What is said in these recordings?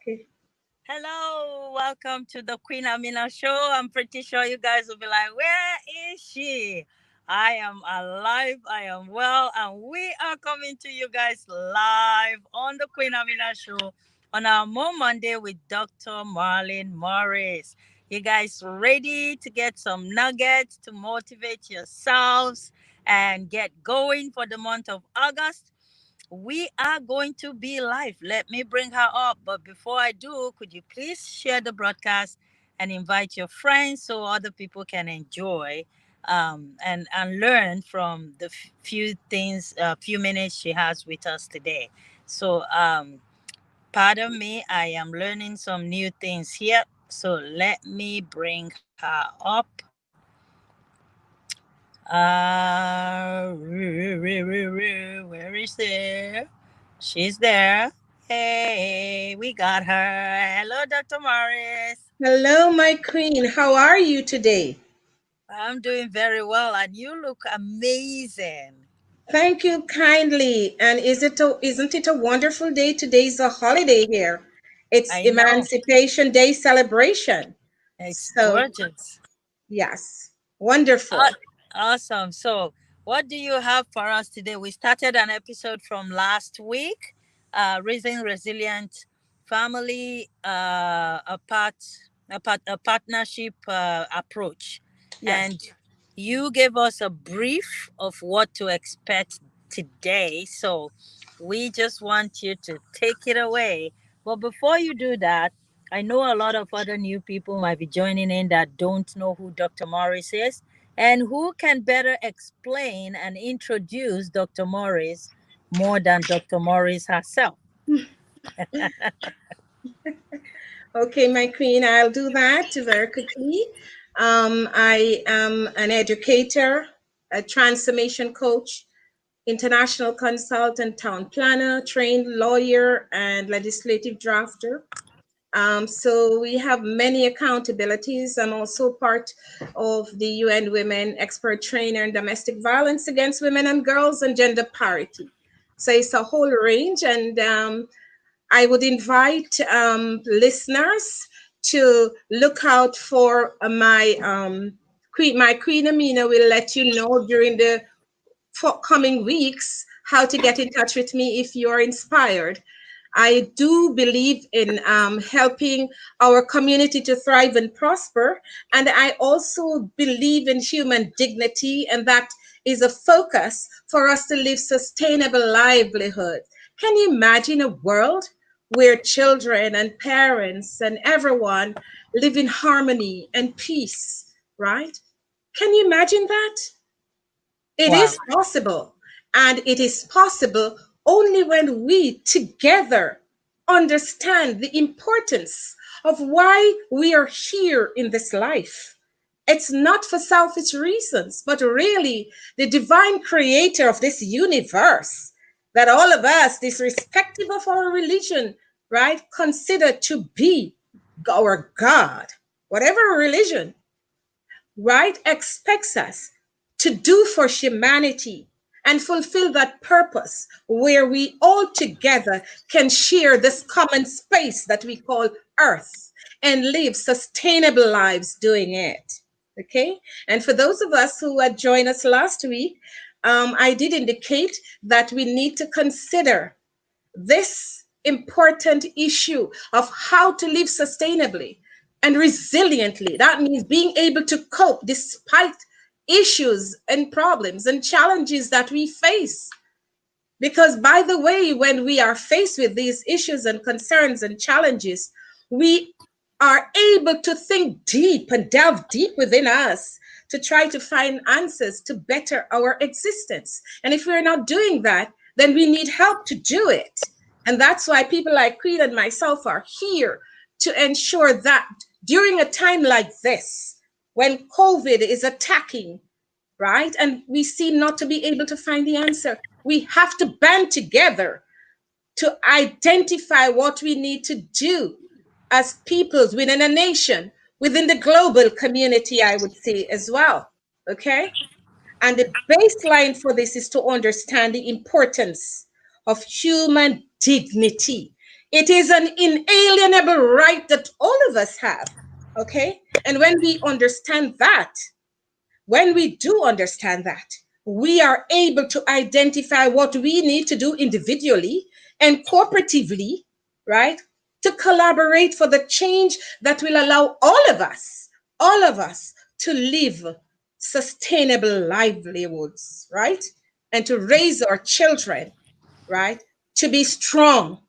Okay. Hello, welcome to the Queen Amina Show. I'm pretty sure you guys will be like, where is she? I am alive, I am well, and we are coming to you guys live on the Queen Amina Show on our Mo Monday with Dr. Marlyn Morris. You guys ready to get some nuggets to motivate yourselves and get going for the month of August? We are going to be live. Let me bring her up. But before I do, could you please share the broadcast and invite your friends so other people can enjoy and learn from the few minutes she has with us today. So, pardon me, I am learning some new things here. So, let me bring her up. Where is there? She's there. Hey, we got her. Hello, Dr. Morris. Hello, my queen. How are you today? I'm doing very well, and you look amazing. Thank you kindly. And isn't it a wonderful day? Today's a holiday here. It's I know. Emancipation Day celebration. It's So, gorgeous. yes, wonderful. Awesome. So, what do you have for us today? We started an episode from last week, raising resilient family, a partnership approach, Yes. and you gave us a brief of what to expect today. So, we just want you to take it away. But before you do that, I know a lot of other new people might be joining in that don't know who Dr. Morris is. And who can better explain and introduce Dr. Morris more than Dr. Morris herself? Okay, my queen, I'll do that very quickly. I am an educator, a transformation coach, international consultant, town planner, trained lawyer, and legislative drafter. So we have many accountabilities. I'm also part of the UN Women Expert Trainer in Domestic Violence Against Women and Girls and Gender Parity. So it's a whole range, and I would invite listeners to look out for my Queen Amina will let you know during the coming weeks how to get in touch with me if you're inspired. I do believe in helping our community to thrive and prosper. And I also believe in human dignity, and that is a focus for us to live sustainable livelihood. Can you imagine a world where children and parents and everyone live in harmony and peace, right? Can you imagine that? It Wow. is possible. And it is possible only when we together understand the importance of why we are here in this life. It's not for selfish reasons, but really the divine creator of this universe that all of us, irrespective of our religion, right, consider to be our God. Whatever religion, right, expects us to do for humanity and fulfill that purpose where we all together can share this common space that we call Earth and live sustainable lives doing it. Okay. And for those of us who had joined us last week, I did indicate that we need to consider this important issue of how to live sustainably and resiliently. That means being able to cope despite issues and problems and challenges that we face. Because, by the way, when we are faced with these issues and concerns and challenges, we are able to think deep and delve deep within us to try to find answers to better our existence. And if we're not doing that, then we need help to do it. And that's why people like Queen and myself are here to ensure that during a time like this, when COVID is attacking, right? And we seem not to be able to find the answer. We have to band together to identify what we need to do as peoples within a nation, within the global community, I would say as well. Okay? And the baseline for this is to understand the importance of human dignity. It is an inalienable right that all of us have. Okay? And when we do understand that, we are able to identify what we need to do individually and cooperatively, right? To collaborate for the change that will allow all of us to live sustainable livelihoods, right? And to raise our children, right? To be strong,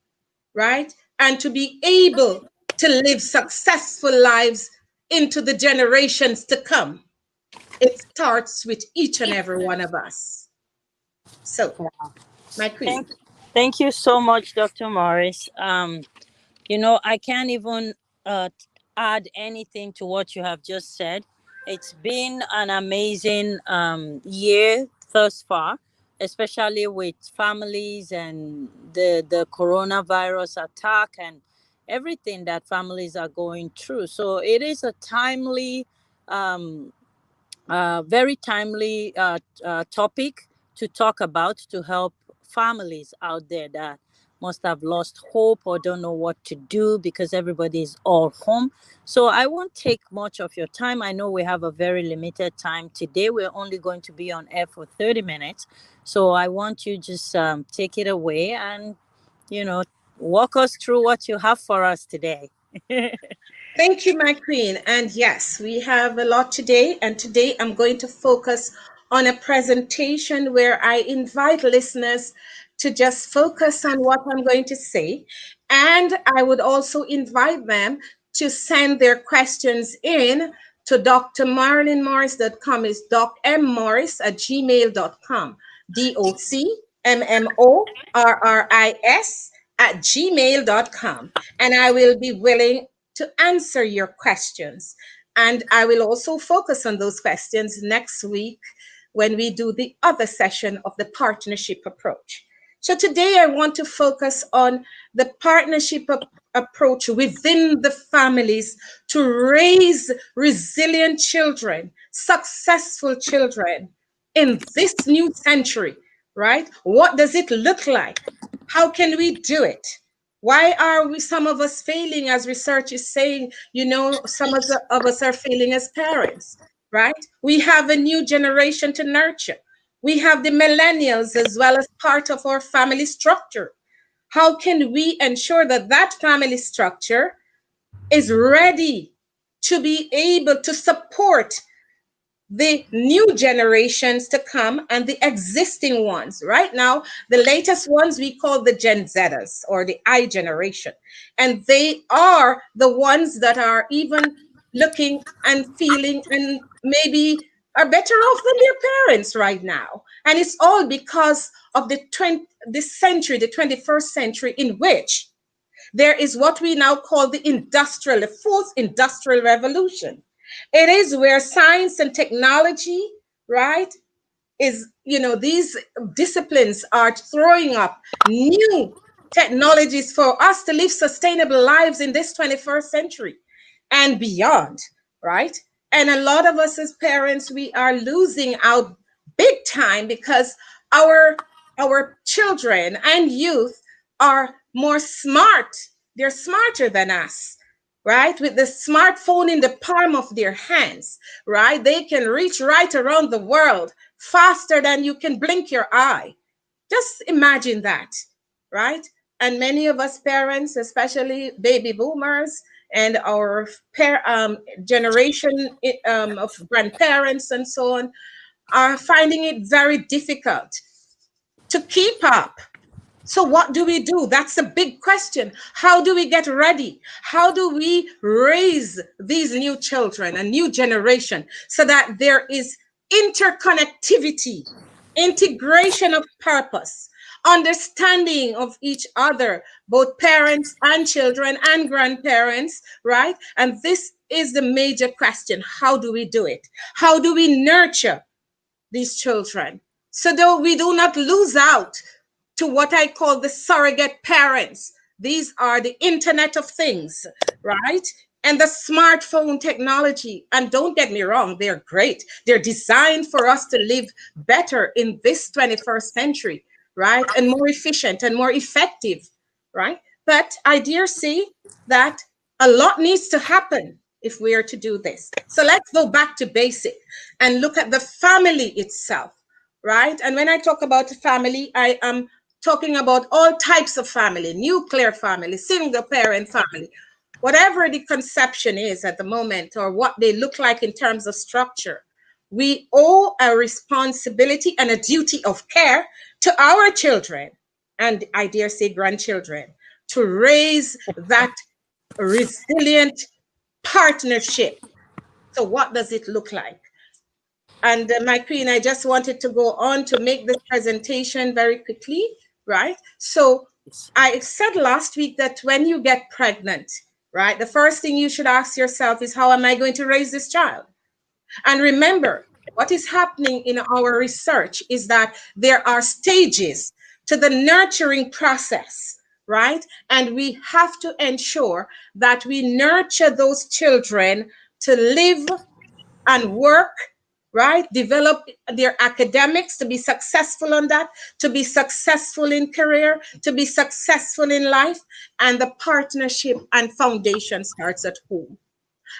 right? And to be able to live successful lives into the generations to come. It starts with each and every one of us. So, my queen. Thank, thank you so much, Dr. Morris. You know, I can't even add anything to what you have just said. It's been an amazing year thus far, especially with families and the coronavirus attack and everything that families are going through. So it is a timely um, very timely topic to talk about to help families out there that must have lost hope or don't know what to do because everybody is all home. So I won't take much of your time. I know we have a very limited time today. We're only going to be on air for 30 minutes. So I want you just take it away and, you know, walk us through what you have for us today. Thank you, my queen. And yes, we have a lot today. And today I'm going to focus on a presentation where I invite listeners to just focus on what I'm going to say. And I would also invite them to send their questions in to drmarlynmorris.com. It's docmorris at gmail.com. DOCMMORRIS at gmail.com. And I will be willing to answer your questions. And I will also focus on those questions next week when we do the other session of the partnership approach. So today I want to focus on the partnership approach within the families to raise resilient children, successful children in this new century, right? What does it look like? How can we do it? Why are we, some of us, failing, as research is saying? Some of us are failing as parents, right? We have a new generation to nurture. We have the millennials as well as part of our family structure. How can we ensure that that family structure is ready to be able to support the new generations to come and the existing ones? Right now, the latest ones we call the Gen Zers or the I generation. And they are the ones that are even looking and feeling and maybe are better off than their parents right now. And it's all because of this century, the 21st century, in which there is what we now call the fourth industrial revolution. It is where science and technology, right, these disciplines are throwing up new technologies for us to live sustainable lives in this 21st century and beyond, right? And a lot of us as parents, we are losing out big time because our children and youth are more smart. They're smarter than us, right? With the smartphone in the palm of their hands, right? They can reach right around the world faster than you can blink your eye. Just imagine that, right? And many of us parents, especially baby boomers and our generation of grandparents and so on, are finding it very difficult to keep up. So, what do we do? That's a big question. How do we get ready? How do we raise these new children, a new generation, so that there is interconnectivity, integration of purpose, understanding of each other, both parents and children and grandparents, right? And this is the major question. How do we do it? How do we nurture these children so that we do not lose out to what I call the surrogate parents? These are the Internet of Things, right? And the smartphone technology. And don't get me wrong, they're great. They're designed for us to live better in this 21st century, right? And more efficient and more effective, right? But I dare say that a lot needs to happen if we are to do this. So let's go back to basic and look at the family itself, right? And when I talk about family, I am talking about all types of family: nuclear family, single parent family, whatever the conception is at the moment, or what they look like in terms of structure. We owe a responsibility and a duty of care to our children, and I dare say grandchildren, to raise that resilient partnership. So, what does it look like? And my queen, I just wanted to go on to make this presentation very quickly, right? So, I said last week that when you get pregnant, right, the first thing you should ask yourself is, how am I going to raise this child? And remember, what is happening in our research is that there are stages to the nurturing process, right? And we have to ensure that we nurture those children to live and work, right? Develop their academics, to be successful on that, to be successful in career, to be successful in life. And the partnership and foundation starts at home.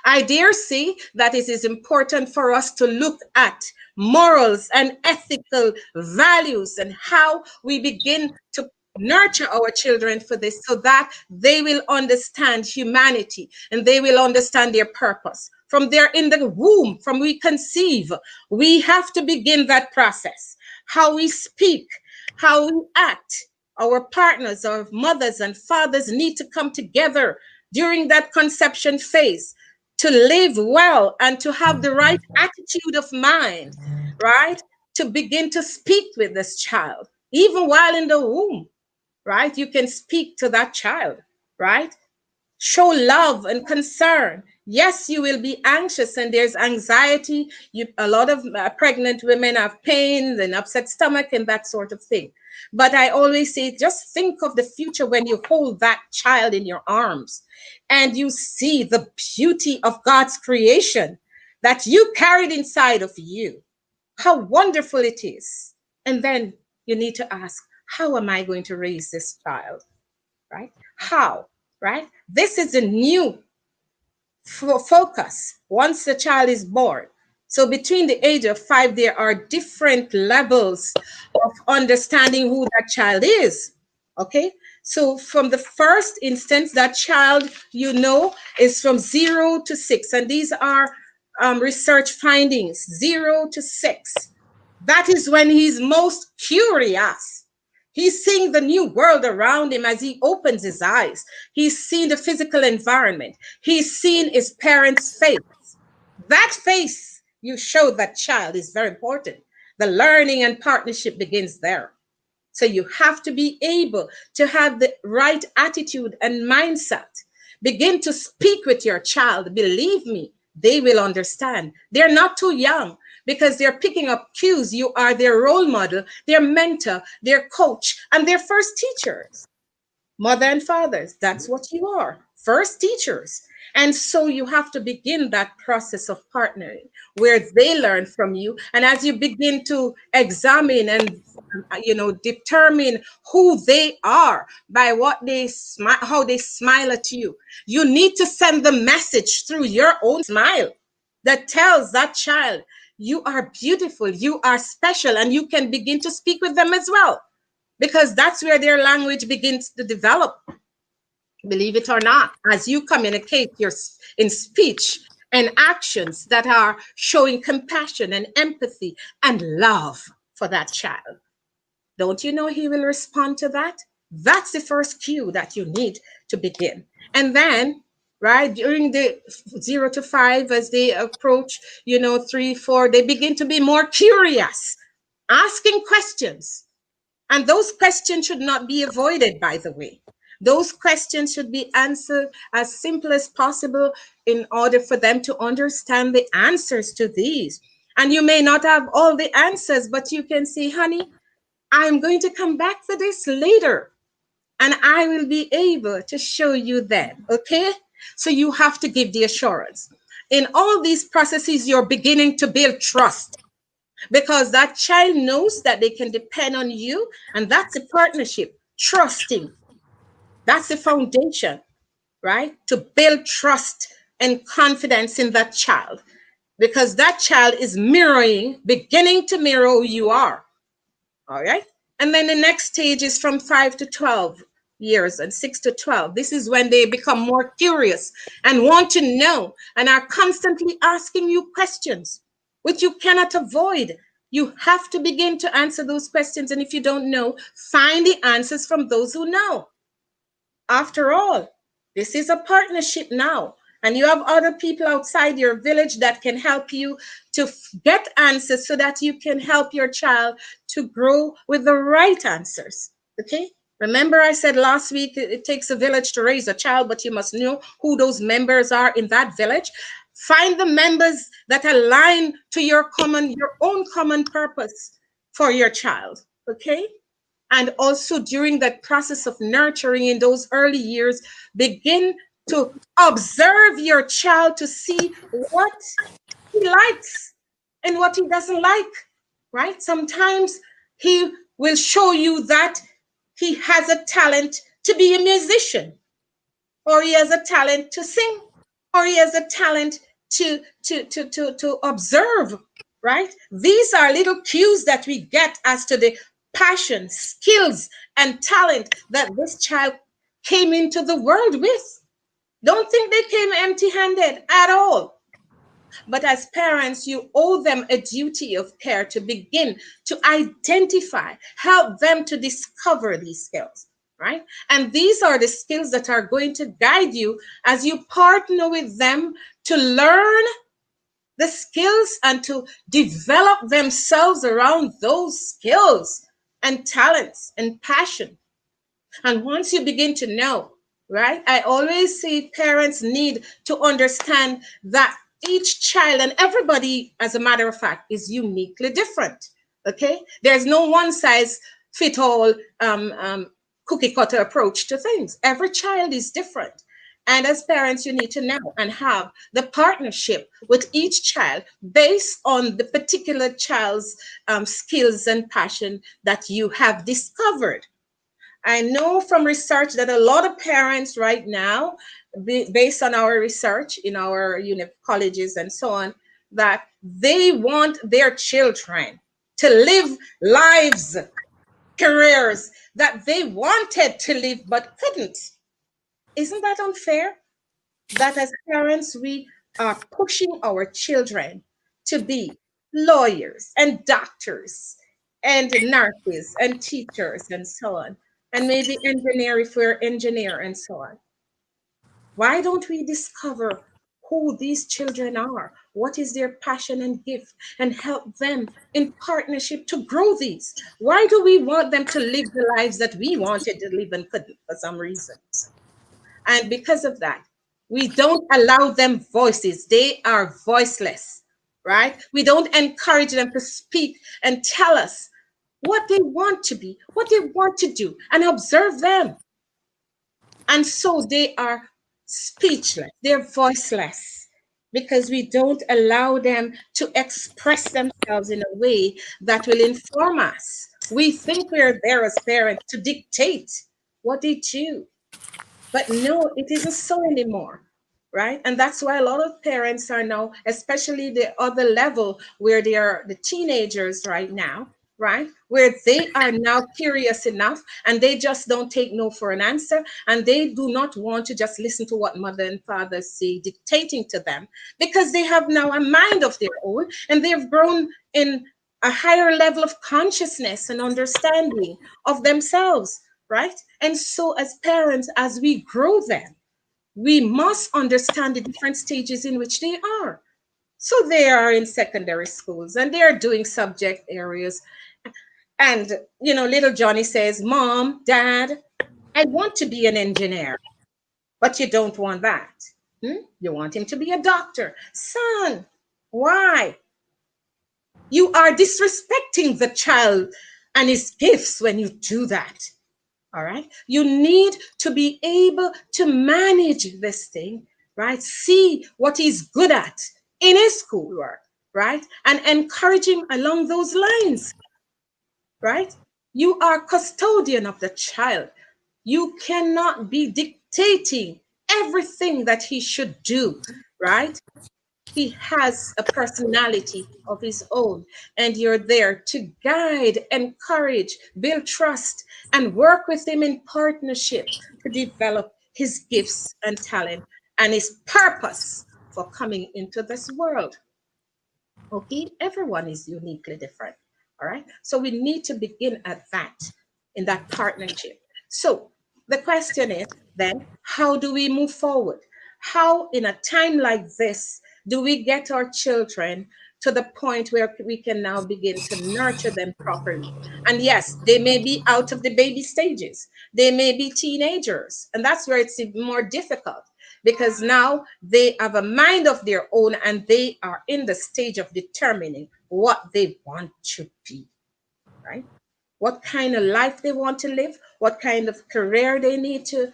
I dare say that it is important for us to look at morals and ethical values and how we begin to nurture our children for this, so that they will understand humanity and they will understand their purpose. From there in the womb, from we conceive, we have to begin that process. How we speak, how we act. Our partners, our mothers and fathers need to come together during that conception phase to live well and to have the right attitude of mind, right? To begin to speak with this child, even while in the womb, right? You can speak to that child, right? Show love and concern. Yes, you will be anxious and there's anxiety. A lot of pregnant women have pain and upset stomach and that sort of thing. But I always say, just think of the future when you hold that child in your arms and you see the beauty of God's creation that you carried inside of you. How wonderful it is. And then you need to ask, how am I going to raise this child? Right? How? Right? This is a new focus once the child is born. So between the age of 5, there are different levels of understanding who that child is. Okay. So from the first instance, that child, is from 0 to 6. And these are research findings: 0 to 6. That is when he's most curious. He's seeing the new world around him as he opens his eyes. He's seeing the physical environment. He's seeing his parents' face. That face you show that child is very important. The learning and partnership begins there. So you have to be able to have the right attitude and mindset. Begin to speak with your child. Believe me, they will understand. They're not too young because they're picking up cues. You are their role model, their mentor, their coach, and their first teachers. Mother and fathers, that's what you are, first teachers. And so you have to begin that process of partnering where they learn from you. And as you begin to examine and determine who they are by what they smile, how they smile at you, you need to send the message through your own smile that tells that child, you are beautiful, you are special, and you can begin to speak with them as well, because that's where their language begins to develop. Believe it or not, as you communicate in speech and actions that are showing compassion and empathy and love for that child, don't you know he will respond to that? That's the first cue that you need to begin. And then, right, during the 0 to 5, as they approach, 3, 4, they begin to be more curious, asking questions. And those questions should not be avoided, by the way. Those questions should be answered as simple as possible in order for them to understand the answers to these. And you may not have all the answers, but you can say, honey, I'm going to come back to this later and I will be able to show you then. Okay? So you have to give the assurance. In all these processes, you're beginning to build trust, because that child knows that they can depend on you, and that's a partnership, trusting. That's the foundation, right? To build trust and confidence in that child, because that child is mirroring, beginning to mirror who you are. All right. And then the next stage is from 5 to 12 years and 6 to 12. This is when they become more curious and want to know and are constantly asking you questions, which you cannot avoid. You have to begin to answer those questions. And if you don't know, find the answers from those who know. After all, this is a partnership now, and you have other people outside your village that can help you to get answers so that you can help your child to grow with the right answers. Okay? Remember, I said last week it takes a village to raise a child, but you must know who those members are in that village. Find the members that align to your own common purpose for your child. Okay? And also during that process of nurturing in those early years, begin to observe your child to see what he likes and what he doesn't like, right? Sometimes he will show you that he has a talent to be a musician, or he has a talent to sing, or he has a talent to observe, right? These are little cues that we get as to the passion, skills, and talent that this child came into the world with. Don't think they came empty handed at all. But as parents, you owe them a duty of care to begin to identify, help them to discover these skills, right? And these are the skills that are going to guide you as you partner with them to learn the skills and to develop themselves around those skills and talents and passion. And once you begin to know, right, I always say parents need to understand that each child and everybody, as a matter of fact, is uniquely different. Okay? There's no one size fit all cookie cutter approach to things. Every child is different. And as parents, you need to know and have the partnership with each child based on the particular child's skills and passion that you have discovered. I know from research that a lot of parents right now, based on our research in our colleges and so on, that they want their children to live lives, careers that they wanted to live but couldn't. Isn't that unfair? That as parents, we are pushing our children to be lawyers and doctors and nurses and teachers and so on, and maybe engineer if we're engineer and so on. Why don't we discover who these children are? What is their passion and gift, and help them in partnership to grow these? Why do we want them to live the lives that we wanted to live and couldn't for some reason? And because of that, we don't allow them voices. They are voiceless, right? We don't encourage them to speak and tell us what they want to be, what they want to do, and observe them. And so they are speechless, they're voiceless because we don't allow them to express themselves in a way that will inform us. We think we're there as parents to dictate what they do. But no, it isn't so anymore, right? And that's why a lot of parents are now, especially the other level where they are the teenagers right now, right? Where they are now curious enough and they just don't take no for an answer. And they do not want to just listen to what mother and father say dictating to them, because they have now a mind of their own and they've grown in a higher level of consciousness and understanding of themselves, right? And so, as parents, as we grow them, we must understand the different stages in which they are. So, they are in secondary schools and they are doing subject areas. And, little Johnny says, Mom, Dad, I want to be an engineer, but you don't want that. You want him to be a doctor. Son, why? You are disrespecting the child and his gifts when you do that. All right. You need to be able to manage this thing, right? See what he's good at in his schoolwork, right? And encourage him along those lines, right? You are custodian of the child. You cannot be dictating everything that he should do, right? He has a personality of his own, and you're there to guide, encourage, build trust, and work with him in partnership to develop his gifts and talent and his purpose for coming into this world. Okay, everyone is uniquely different. All right, so we need to begin at that, in that partnership. So the question is then, how do we move forward? How, in a time like this, do we get our children to the point where we can now begin to nurture them properly? And yes, they may be out of the baby stages, they may be teenagers, and that's where it's even more difficult, because now they have a mind of their own and they are in the stage of determining what they want to be, right? What kind of life they want to live, what kind of career they need to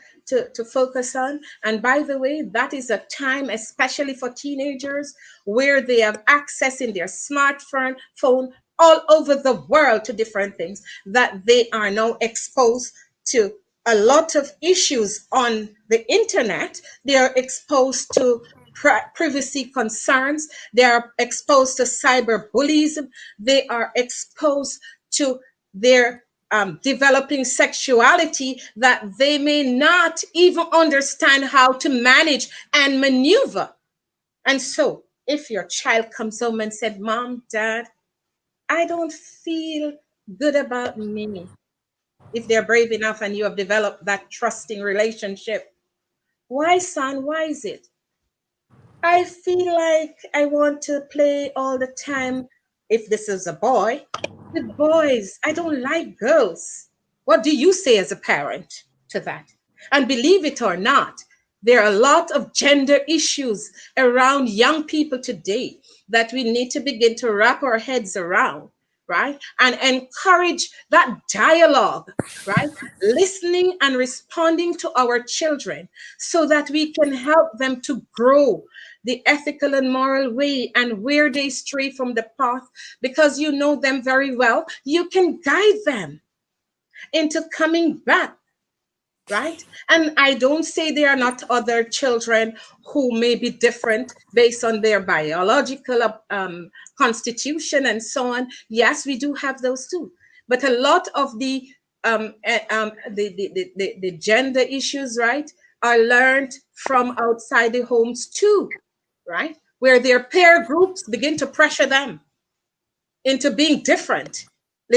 focus on. And by the way, that is a time, especially for teenagers, where they have access in their smartphone phone all over the world to different things, that they are now exposed to a lot of issues on the internet. They are exposed to privacy concerns. They are exposed to cyberbullying. They are exposed to their developing sexuality that they may not even understand how to manage and maneuver. And so, if your child comes home and said, "Mom, Dad, I don't feel good about me," if they're brave enough and you have developed that trusting relationship, "Why, son? Why is it?" "I feel like I want to play all the time," if this is a boy, "with boys. I don't like girls." What do you say as a parent to that? And believe it or not, there are a lot of gender issues around young people today that we need to begin to wrap our heads around, right? And encourage that dialogue, right? Listening and responding to our children so that we can help them to grow the ethical and moral way, and where they stray from the path, because you know them very well, you can guide them into coming back, right? And I don't say there are not other children who may be different based on their biological constitution and so on. Yes, we do have those too. But a lot of the gender issues, right, are learned from outside the homes too, right? Where their peer groups begin to pressure them into being differently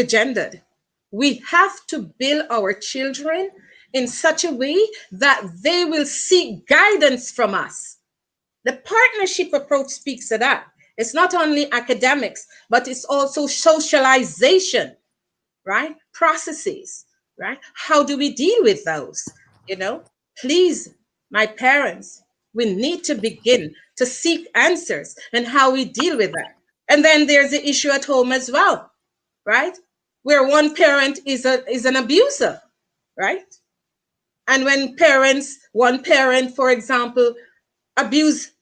gendered. We have to build our children in such a way that they will seek guidance from us. The partnership approach speaks to that. It's not only academics, but it's also socialization, right? Processes, right? How do we deal with those? You know, please, my parents, we need to begin to seek answers and how we deal with that. And then there's the issue at home as well, right? Where one parent is an abuser, right? And when one parent, for example, abuse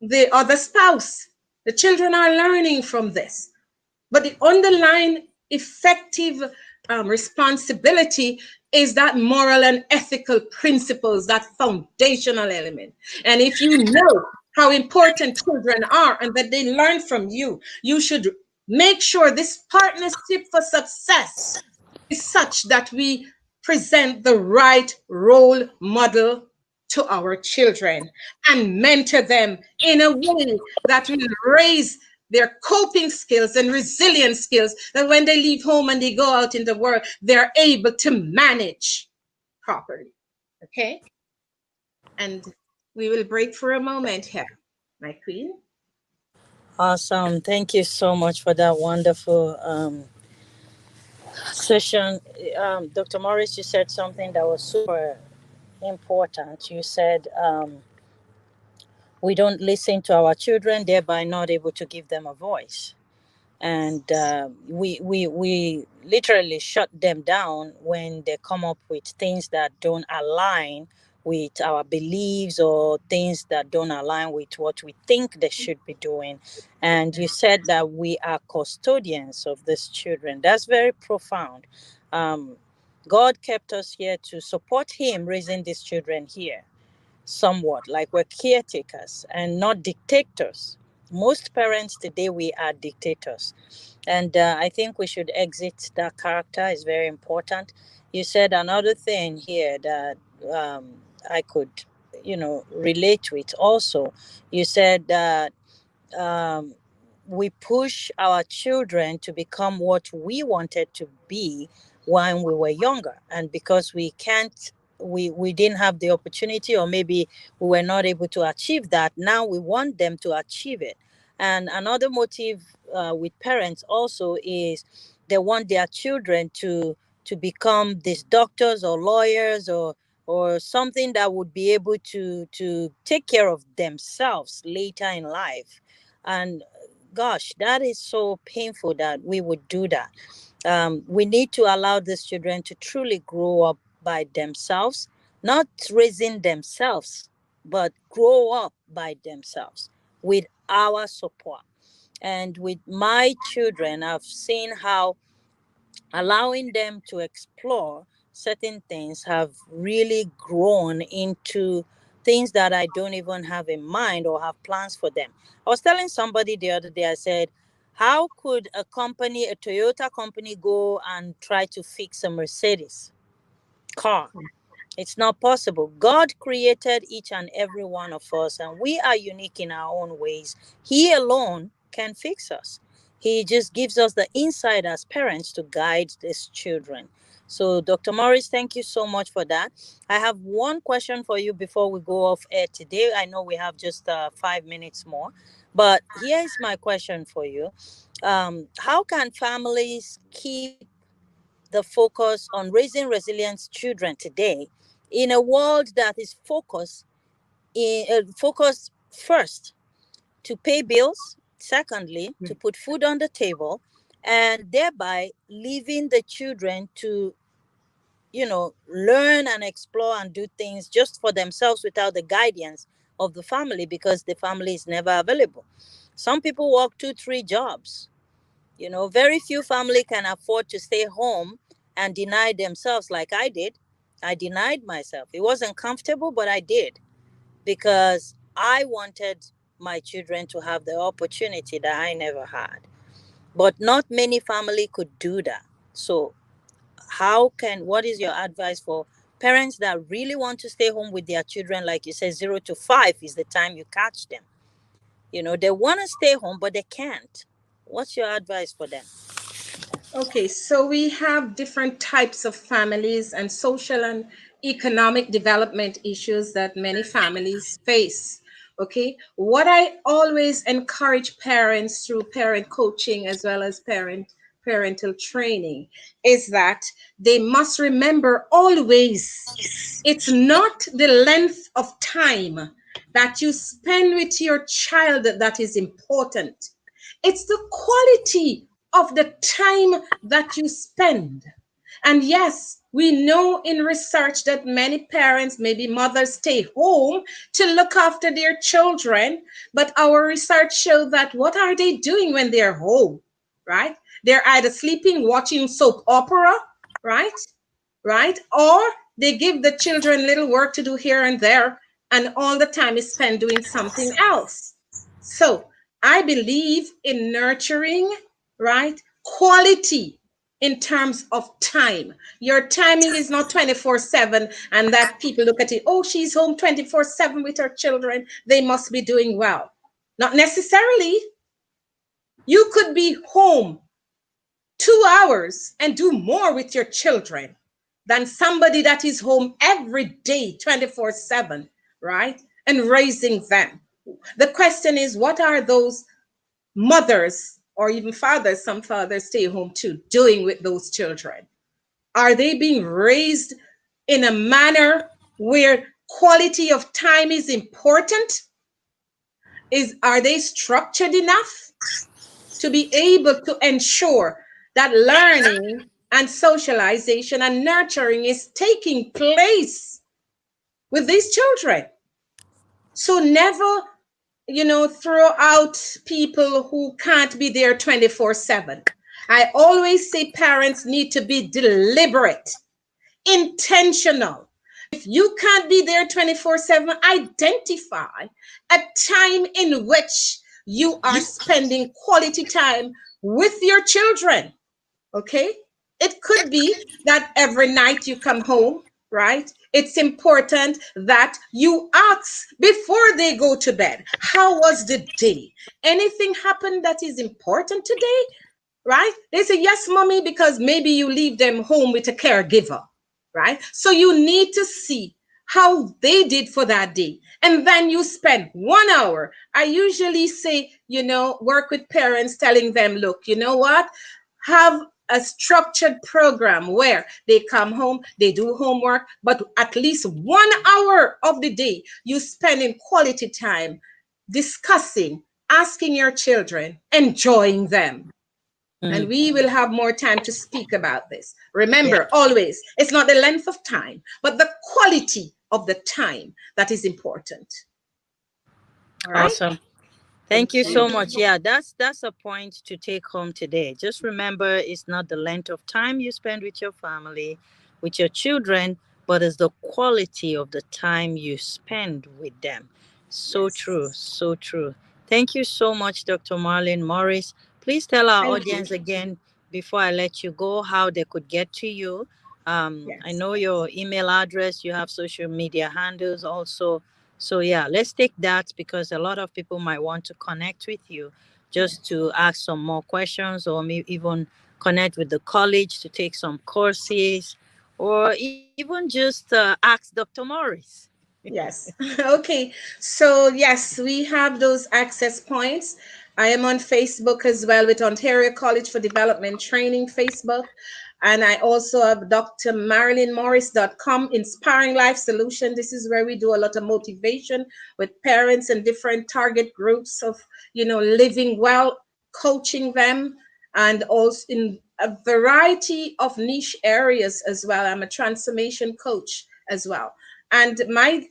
the other spouse, the children are learning from this. But the underlying effective responsibility is that moral and ethical principles, that foundational element. And if you know how important children are and that they learn from you, you should make sure this partnership for success is such that we present the right role model to our children and mentor them in a way that will raise their coping skills and resilience skills, that when they leave home and they go out in the world, they're able to manage properly. Okay? And we will break for a moment here, my queen. Awesome. Thank you so much for that wonderful session. Dr. Morris, you said something that was super important. You said we don't listen to our children, thereby not able to give them a voice. And we literally shut them down when they come up with things that don't align with our beliefs, or things that don't align with what we think they should be doing. And you said that we are custodians of these children. That's very profound. um, God kept us here to support Him raising these children here, somewhat like we're caretakers and not dictators. Most parents today, we are dictators. And I think we should exit that character. Is very important. You said another thing here that I could, relate with also. You said that um, we push our children to become what we wanted to be when we were younger, and because we can't, we didn't have the opportunity, or maybe we were not able to achieve that, now we want them to achieve it. And another motive with parents also is they want their children to become these doctors or lawyers, or something that would be able to take care of themselves later in life. And gosh, that is so painful that we would do that. We need to allow these children to truly grow up by themselves, not raising themselves, but grow up by themselves with our support. And with my children, I've seen how allowing them to explore certain things have really grown into things that I don't even have in mind or have plans for them. I was telling somebody the other day, I said, how could a company, a Toyota company, go and try to fix a Mercedes car? It's not possible. God created each and every one of us, and we are unique in our own ways. He alone can fix us. He just gives us the insight as parents to guide these children. So, Dr. Morris, thank you so much for that. I have one question for you before we go off air today. I know we have just 5 minutes more, but here is my question for you. How can families keep the focus on raising resilient children today in a world that is focused first to pay bills, secondly to put food on the table, and thereby leaving the children to learn and explore and do things just for themselves without the guidance of the family, because the family is never available. Some people work 2 3 jobs. Very few family can afford to stay home and deny themselves like I did. I denied myself. It wasn't comfortable, but I did, because I wanted my children to have the opportunity that I never had. But not many family could do that. So what is your advice for parents that really want to stay home with their children? Like you said, 0 to 5 is the time you catch them. They want to stay home, but they can't. What's your advice for them? Okay, so we have different types of families and social and economic development issues that many families face. Okay, what I always encourage parents through parent coaching as well as parental training is that they must remember always it's not the length of time that you spend with your child that is important. It's the quality of the time that you spend. And yes, we know in research that many parents, maybe mothers, stay home to look after their children. But our research shows that what are they doing when they're home, right? They're either sleeping, watching soap opera, right? Right? Or they give the children little work to do here and there, and all the time is spent doing something else. So I believe in nurturing, right? Quality in terms of time. Your timing is not 24/7, and that people look at it, oh, she's home 24/7 with her children. They must be doing well. Not necessarily. You could be home 2 hours and do more with your children than somebody that is home every day 24/7, right? And raising them. The question is, what are those mothers or even fathers, some fathers stay home too, doing with those children? Are they being raised in a manner where quality of time is important? Are they structured enough to be able to ensure that learning and socialization and nurturing is taking place with these children? So never, throw out people who can't be there 24/7. I always say parents need to be deliberate. intentional. If you can't be there 24/7, identify a time in which you are spending quality time with your children. Okay? It could be that every night you come home, right? It's important that you ask before they go to bed, how was the day? Anything happened that is important today? Right? They say, yes, mommy, because maybe you leave them home with a caregiver, right? So you need to see how they did for that day. And then you spend 1 hour. I usually say, work with parents, telling them, look, you know what? Have a structured program where they come home, they do homework, but at least 1 hour of the day you spend in quality time discussing, asking your children, enjoying them, and Mm, we will have more time to speak about this. yeah. Remember, always, it's not the length of time, but the quality of the time that is important. All right? Awesome. Thank Thank you you. so much. Yeah, that's a point to take home today. Just remember, it's not the length of time you spend with your family, with your children, but it's the quality of the time you spend with them. So true, Yes. so true. Thank you so much, Dr. Marlyn Morris. Please tell our Thank you. audience again before I let you go how they could get to you. I Yes. know your email address. You have social media handles also. So yeah, let's take that because a lot of people might want to connect with you just Yes. to ask some more questions or maybe even connect with the college to take some courses or even just ask Dr. Morris. Yes. Okay. So, yes, we have those access points. I am on Facebook as well with Ontario College for Development Training Facebook. And I also have drmarlynmorris.com, Inspiring Life Solution. This is where we do a lot of motivation with parents and different target groups of, living well, coaching them, and also in a variety of niche areas as well. I'm a transformation coach as well, and my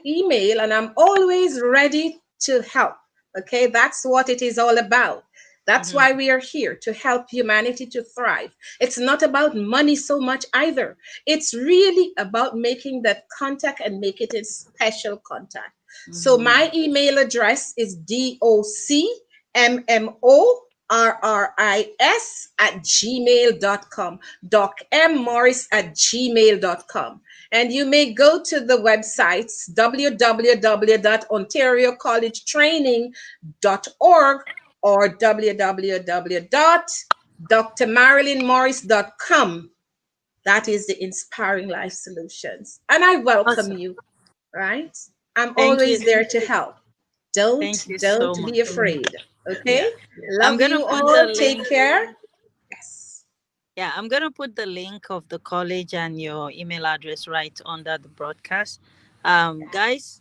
email, and I'm always ready to help. Okay, that's what it is all about. That's Mhm. why we are here, to help humanity to thrive. It's not about money so much either. It's really about making that contact and make it a special contact. So Mhm. my email address is docmorris@gmail.com. docmorris@gmail.com. And you may go to the websites www.ontariocollegetraining.org or www.drmarlynmorris.com. That is the Inspiring Life Solutions. And I welcome Awesome. you, right? I'm Thank you. always there to help. Don't Thank you so don't much. be afraid. Yeah. Okay? I'm Love going to you put the all. Take link. care. Yes. Yeah, I'm going to put the link of the college and your email address right under the broadcast. Guys,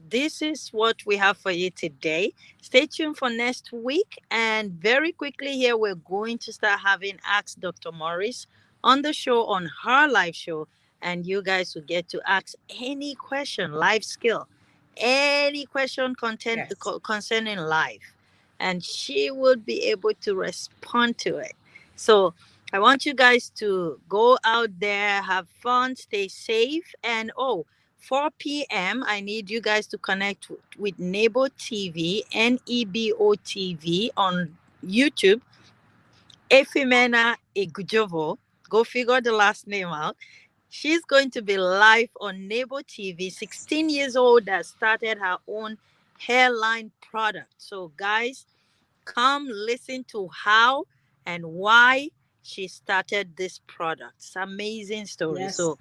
this is what we have for you today. Stay tuned for next week. And very quickly, here we're going to start having Ask Dr. Morris on the show, on her live show. And you guys will get to ask any question, life skill, any question Yes. concerning life. And she will be able to respond to it. So, I want you guys to go out there, have fun, stay safe, and 4 p.m. I need you guys to connect with Nebo TV, Nebo TV on YouTube. Efimena Igujovo, go figure the last name out. She's going to be live on Nebo TV. 16 years old, that started her own hairline product. So, guys, come listen to how and why she started this product. It's an amazing story. Yes. So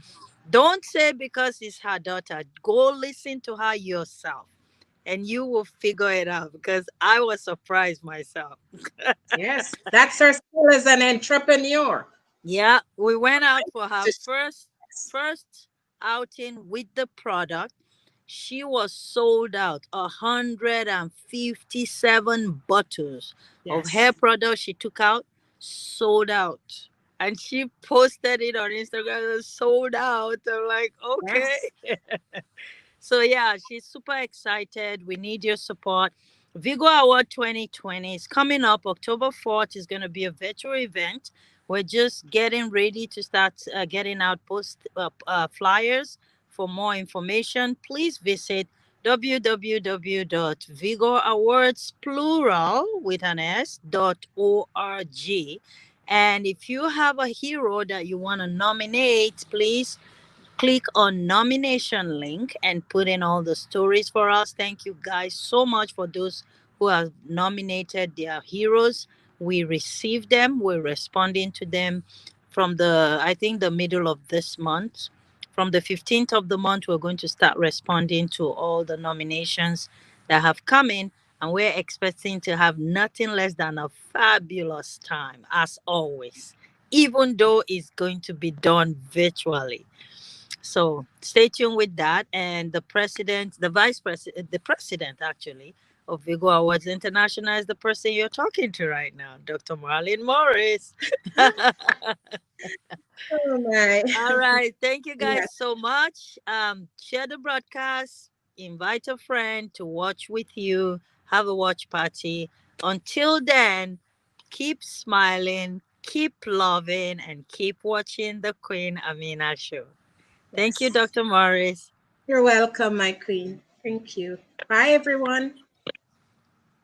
don't say because it's her daughter. Go listen to her yourself and you will figure it out because I was surprised myself. Yes. That's her skill as an entrepreneur. Yeah, we went out for her Just first outing with the product. She was sold out 157 bottles of hair yes. product she took out, sold out. And she posted it on Instagram, sold out. I'm like, Yes. okay. So yeah, she's super excited. We need your support. Vigo Award 2020 is coming up. October 4th is going to be a virtual event We're just getting ready to start getting out flyers. For more information, please visit www.vigorowards plural with an s.org. And if you have a hero that you want to nominate, please click on nomination link and put in all the stories for us. Thank you guys so much for those who have nominated their heroes. We received them, we're responding to them from the, I think, the middle of this month. From the 15th of the month, we're going to start responding to all the nominations that have come in, and we're expecting to have nothing less than a fabulous time as always, even though it's going to be done virtually. So stay tuned with that. And the president, the vice president, the president actually of Vigo Awards International is the person you're talking to right now, Dr. Marlyn Morris. Oh my. All right. Thank you Yes. guys so much. Share the broadcast, invite a friend to watch with you, have a watch party. Until then, keep smiling, keep loving, and keep watching the Queen Amina show. Thank you, Yes. Dr. Morris. You're welcome, my queen. Thank you. Bye, everyone.